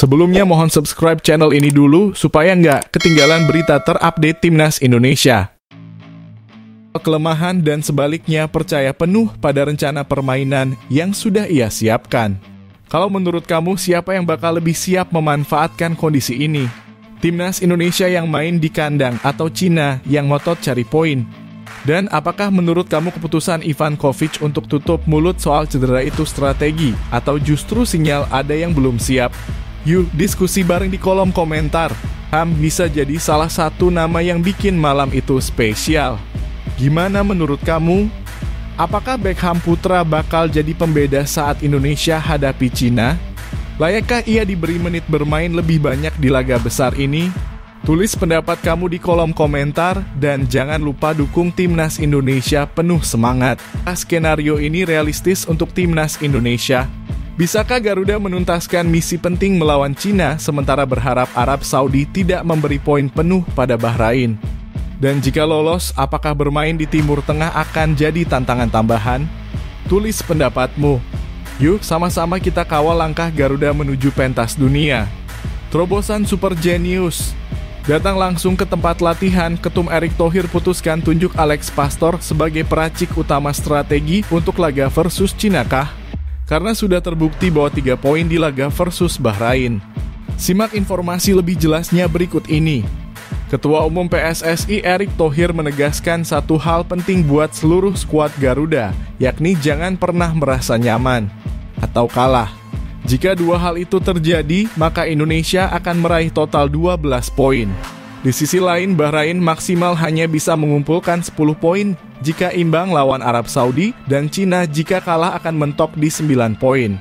Sebelumnya mohon subscribe channel ini dulu supaya nggak ketinggalan berita terupdate Timnas Indonesia. Kelemahan dan sebaliknya percaya penuh pada rencana permainan yang sudah ia siapkan. Kalau menurut kamu siapa yang bakal lebih siap memanfaatkan kondisi ini? Timnas Indonesia yang main di kandang atau Cina yang ngotot cari poin? Dan apakah menurut kamu keputusan Ivan Kovic untuk tutup mulut soal cedera itu strategi atau justru sinyal ada yang belum siap? Yuk diskusi bareng di kolom komentar. Ham bisa jadi salah satu nama yang bikin malam itu spesial. Gimana menurut kamu? Apakah Beckham Putra bakal jadi pembeda saat Indonesia hadapi Cina? Layakkah ia diberi menit bermain lebih banyak di laga besar ini? Tulis pendapat kamu di kolom komentar dan jangan lupa dukung Timnas Indonesia penuh semangat. Skenario ini realistis untuk Timnas Indonesia. Bisakah Garuda menuntaskan misi penting melawan Cina sementara berharap Arab Saudi tidak memberi poin penuh pada Bahrain? Dan jika lolos, apakah bermain di Timur Tengah akan jadi tantangan tambahan? Tulis pendapatmu. Yuk sama-sama kita kawal langkah Garuda menuju pentas dunia. Terobosan super jenius. Datang langsung ke tempat latihan, Ketum Erick Thohir putuskan tunjuk Alex Pastor sebagai peracik utama strategi untuk laga versus Cina kah? Karena sudah terbukti bahwa 3 poin di laga versus Bahrain. Simak informasi lebih jelasnya berikut ini. Ketua Umum PSSI Erick Thohir menegaskan satu hal penting buat seluruh skuad Garuda, yakni jangan pernah merasa nyaman atau kalah. Jika dua hal itu terjadi, maka Indonesia akan meraih total 12 poin. Di sisi lain, Bahrain maksimal hanya bisa mengumpulkan 10 poin jika imbang lawan Arab Saudi, dan Cina jika kalah akan mentok di 9 poin.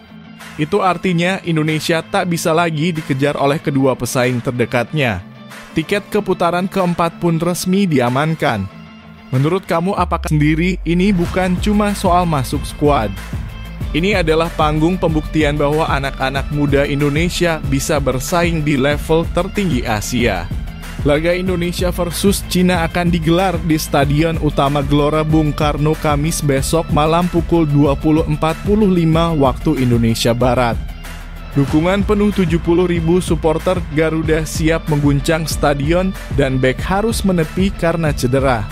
Itu artinya Indonesia tak bisa lagi dikejar oleh kedua pesaing terdekatnya. Tiket ke putaran keempat pun resmi diamankan. Menurut kamu apakah sendiri ini bukan cuma soal masuk skuad? Ini adalah panggung pembuktian bahwa anak-anak muda Indonesia bisa bersaing di level tertinggi Asia. Laga Indonesia versus Cina akan digelar di Stadion Utama Gelora Bung Karno Kamis besok malam pukul 20.45 waktu Indonesia Barat. Dukungan penuh 70.000 supporter Garuda siap mengguncang stadion dan bek harus menepi karena cedera.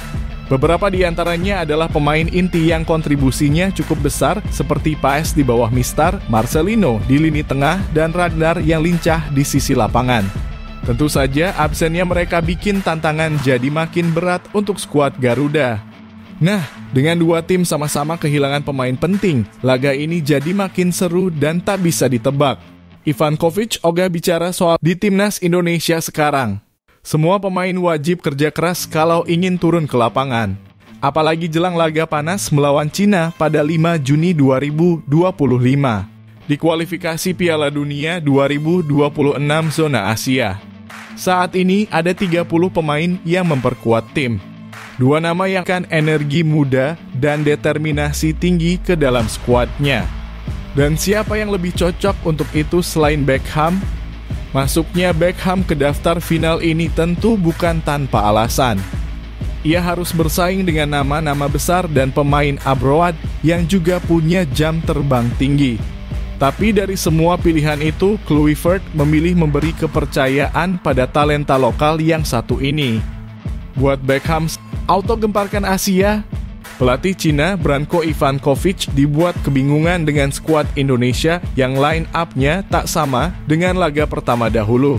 Beberapa di antaranya adalah pemain inti yang kontribusinya cukup besar seperti Paes di bawah Mistar, Marcelino di lini tengah, dan Ragnar yang lincah di sisi lapangan. Tentu saja absennya mereka bikin tantangan jadi makin berat untuk skuad Garuda. Nah, dengan dua tim sama-sama kehilangan pemain penting, laga ini jadi makin seru dan tak bisa ditebak. Ivan Kovic ogah bicara soal di Timnas Indonesia sekarang. Semua pemain wajib kerja keras kalau ingin turun ke lapangan. Apalagi jelang laga panas melawan Cina pada 5 Juni 2025 di kualifikasi Piala Dunia 2026 zona Asia. Saat ini ada 30 pemain yang memperkuat tim. 2 nama yang akan energi muda dan determinasi tinggi ke dalam skuadnya. Dan siapa yang lebih cocok untuk itu selain Beckham? Masuknya Beckham ke daftar final ini tentu bukan tanpa alasan. Ia harus bersaing dengan nama-nama besar dan pemain abroad yang juga punya jam terbang tinggi. Tapi dari semua pilihan itu, Kluivert memilih memberi kepercayaan pada talenta lokal yang satu ini. Buat Beckham, auto gemparkan Asia. Pelatih Cina Branko Ivanovic dibuat kebingungan dengan skuad Indonesia yang line up-nya tak sama dengan laga pertama dahulu.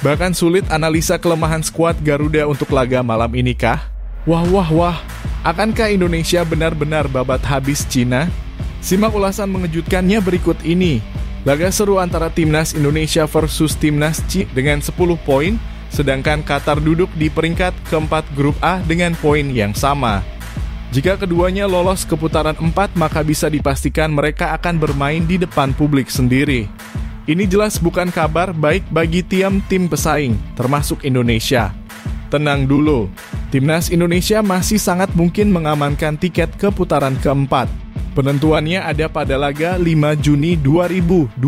Bahkan sulit analisa kelemahan skuad Garuda untuk laga malam ini kah? Wah, akankah Indonesia benar-benar babat habis Cina? Simak ulasan mengejutkannya berikut ini. Laga seru antara Timnas Indonesia versus Timnas Cina dengan 10 poin, sedangkan Qatar duduk di peringkat keempat grup A dengan poin yang sama. Jika keduanya lolos ke putaran 4, maka bisa dipastikan mereka akan bermain di depan publik sendiri. Ini jelas bukan kabar baik bagi tim pesaing, termasuk Indonesia. Tenang dulu, Timnas Indonesia masih sangat mungkin mengamankan tiket ke putaran keempat. Penentuannya ada pada laga 5 Juni 2025.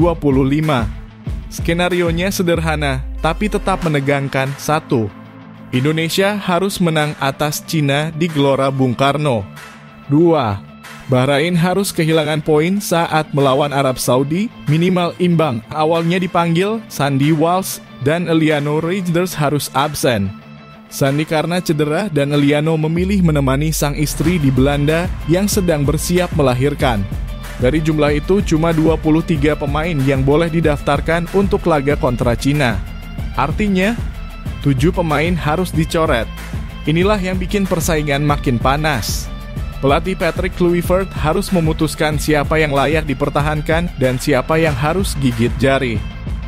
Skenarionya sederhana, tapi tetap menegangkan. 1. Indonesia harus menang atas Cina di Gelora Bung Karno. 2. Bahrain harus kehilangan poin saat melawan Arab Saudi, minimal imbang. Awalnya dipanggil Sandy Walsh dan Eliano Reijers harus absen. Sandy karena cedera dan Eliano memilih menemani sang istri di Belanda yang sedang bersiap melahirkan. Dari jumlah itu cuma 23 pemain yang boleh didaftarkan untuk laga kontra Cina. Artinya, 7 pemain harus dicoret. Inilah yang bikin persaingan makin panas. Pelatih Patrick Kluivert harus memutuskan siapa yang layak dipertahankan dan siapa yang harus gigit jari.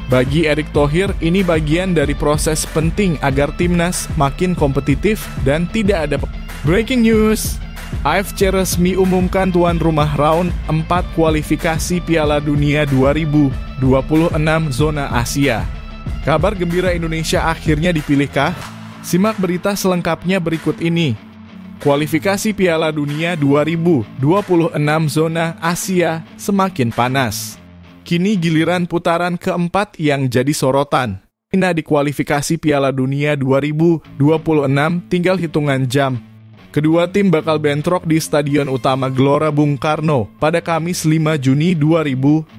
Bagi Erick Thohir, ini bagian dari proses penting agar timnas makin kompetitif dan tidak ada breaking news. AFC resmi umumkan tuan rumah round 4 kualifikasi Piala Dunia 2026 zona Asia. Kabar gembira Indonesia akhirnya dipilihkah? Simak berita selengkapnya berikut ini. Kualifikasi Piala Dunia 2026 zona Asia semakin panas. Kini giliran putaran keempat yang jadi sorotan. Di kualifikasi Piala Dunia 2026 tinggal hitungan jam. Kedua tim bakal bentrok di Stadion Utama Gelora Bung Karno pada Kamis 5 Juni 2025.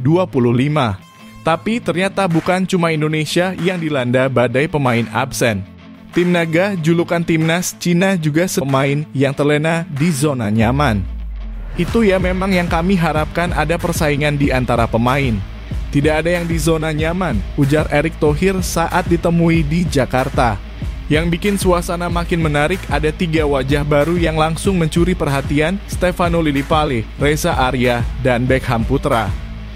Tapi ternyata bukan cuma Indonesia yang dilanda badai pemain absen. Tim Naga, julukan timnas Cina juga pemain yang terlena di zona nyaman. Itu ya memang yang kami harapkan ada persaingan di antara pemain. Tidak ada yang di zona nyaman, ujar Erick Thohir saat ditemui di Jakarta. Yang bikin suasana makin menarik ada 3 wajah baru yang langsung mencuri perhatian Stefano Lillipali, Reza Arya, dan Beckham Putra.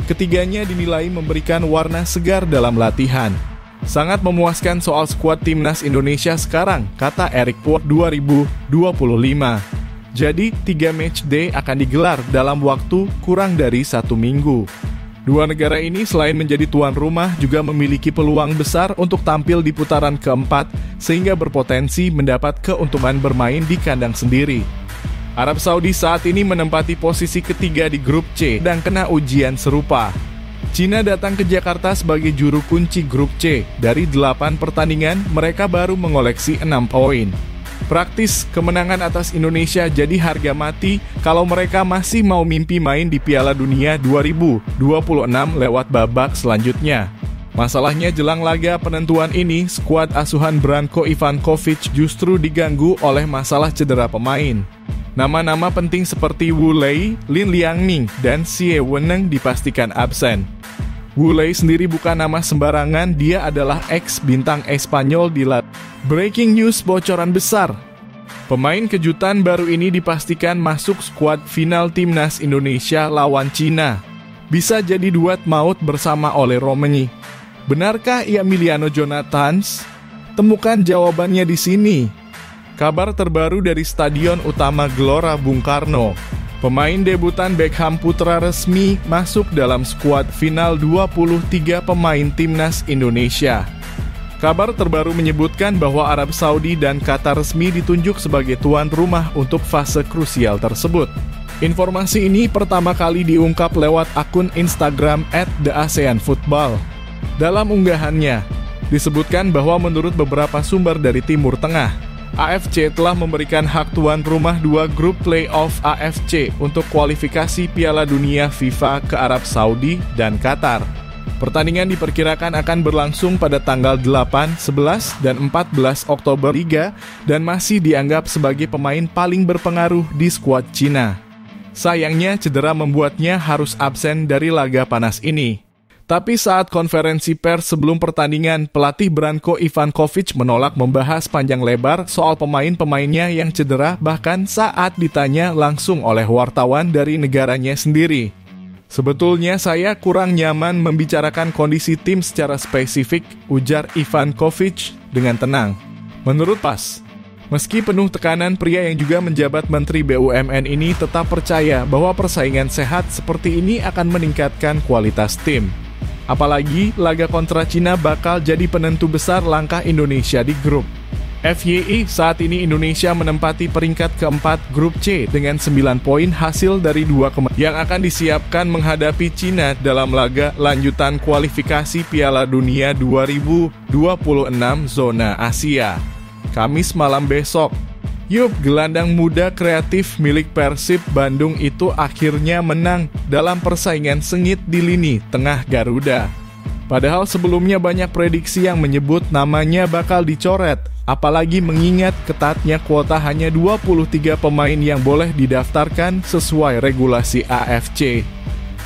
Ketiganya dinilai memberikan warna segar dalam latihan. Sangat memuaskan soal skuad timnas Indonesia sekarang, kata Erick Puot 2025. Jadi, 3 matchday akan digelar dalam waktu kurang dari 1 minggu. Dua negara ini selain menjadi tuan rumah juga memiliki peluang besar untuk tampil di putaran keempat sehingga berpotensi mendapat keuntungan bermain di kandang sendiri. Arab Saudi saat ini menempati posisi ketiga di grup C dan kena ujian serupa. Cina datang ke Jakarta sebagai juru kunci grup C. Dari 8 pertandingan, mereka baru mengoleksi 6 poin. Praktis, kemenangan atas Indonesia jadi harga mati kalau mereka masih mau mimpi main di Piala Dunia 2026 lewat babak selanjutnya. Masalahnya jelang laga penentuan ini, skuad asuhan Branko Ivankovic justru diganggu oleh masalah cedera pemain. Nama-nama penting seperti Wu Lei, Lin Liangming, dan Xie Weneng dipastikan absen. Wu Lei sendiri bukan nama sembarangan, dia adalah ex-bintang Espanyol di La. Breaking news bocoran besar. Pemain kejutan baru ini dipastikan masuk skuad final timnas Indonesia lawan Cina. Bisa jadi duet maut bersama Ole Romeni. Benarkah ia Emiliano Jonathans? Temukan jawabannya di sini. Kabar terbaru dari Stadion Utama Gelora Bung Karno. Pemain debutan Beckham Putra resmi masuk dalam skuad final 23 pemain timnas Indonesia. Kabar terbaru menyebutkan bahwa Arab Saudi dan Qatar resmi ditunjuk sebagai tuan rumah untuk fase krusial tersebut. Informasi ini pertama kali diungkap lewat akun Instagram @theaseanfootball. Dalam unggahannya, disebutkan bahwa menurut beberapa sumber dari Timur Tengah, AFC telah memberikan hak tuan rumah 2 grup playoff AFC untuk kualifikasi Piala Dunia FIFA ke Arab Saudi dan Qatar. Pertandingan diperkirakan akan berlangsung pada tanggal 8, 11, dan 14 Oktober 3 dan masih dianggap sebagai pemain paling berpengaruh di skuad Cina. Sayangnya cedera membuatnya harus absen dari laga panas ini. Tapi saat konferensi pers sebelum pertandingan, pelatih Branko Ivankovic menolak membahas panjang lebar soal pemain-pemainnya yang cedera bahkan saat ditanya langsung oleh wartawan dari negaranya sendiri. Sebetulnya saya kurang nyaman membicarakan kondisi tim secara spesifik, ujar Ivankovic dengan tenang. Menurut PAS, meski penuh tekanan, pria yang juga menjabat Menteri BUMN ini tetap percaya bahwa persaingan sehat seperti ini akan meningkatkan kualitas tim. Apalagi laga kontra Cina bakal jadi penentu besar langkah Indonesia di grup. FYI, saat ini Indonesia menempati peringkat keempat grup C dengan 9 poin hasil dari 2 yang akan disiapkan menghadapi Cina dalam laga lanjutan kualifikasi Piala Dunia 2026 zona Asia. Kamis malam besok. Yup, gelandang muda kreatif milik Persib Bandung itu akhirnya menang dalam persaingan sengit di lini tengah Garuda. Padahal sebelumnya banyak prediksi yang menyebut namanya bakal dicoret, apalagi mengingat ketatnya kuota hanya 23 pemain yang boleh didaftarkan sesuai regulasi AFC.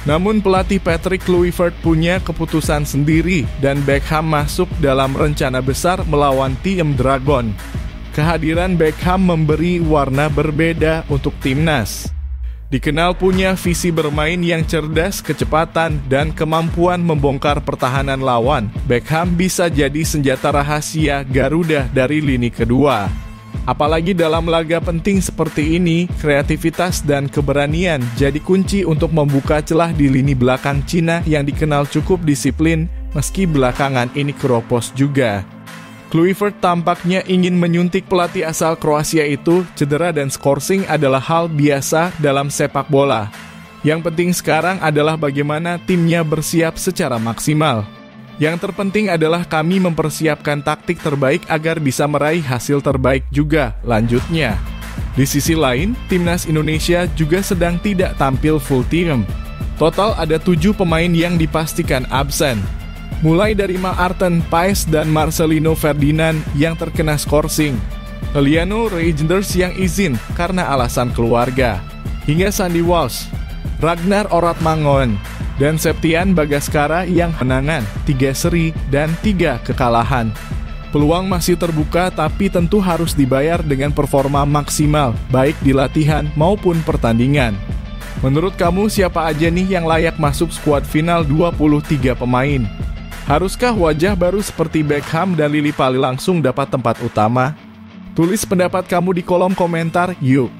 Namun pelatih Patrick Kluivert punya keputusan sendiri dan Beckham masuk dalam rencana besar melawan tim Dragon. Kehadiran Beckham memberi warna berbeda untuk timnas. Dikenal punya visi bermain yang cerdas, kecepatan, dan kemampuan membongkar pertahanan lawan. Beckham bisa jadi senjata rahasia Garuda dari lini kedua. Apalagi dalam laga penting seperti ini, kreativitas dan keberanian jadi kunci untuk membuka celah di lini belakang Cina yang dikenal cukup disiplin, meski belakangan ini keropos juga. Kluivert tampaknya ingin menyuntik pelatih asal Kroasia itu. Cedera dan skorsing adalah hal biasa dalam sepak bola. Yang penting sekarang adalah bagaimana timnya bersiap secara maksimal. Yang terpenting adalah kami mempersiapkan taktik terbaik agar bisa meraih hasil terbaik juga, lanjutnya. Di sisi lain, timnas Indonesia juga sedang tidak tampil full team. Total ada 7 pemain yang dipastikan absen. Mulai dari Maarten Paes dan Marcelino Ferdinand yang terkena skorsing, Liliano Reijnders yang izin karena alasan keluarga, hingga Sandy Walsh, Ragnar Oratmangoen, dan Septian Bagaskara yang menangan 3 seri dan 3 kekalahan. Peluang masih terbuka tapi tentu harus dibayar dengan performa maksimal, baik di latihan maupun pertandingan. Menurut kamu siapa aja nih yang layak masuk skuad final 23 pemain? Haruskah wajah baru seperti Beckham dan Lily Pali langsung dapat tempat utama? Tulis pendapat kamu di kolom komentar, yuk!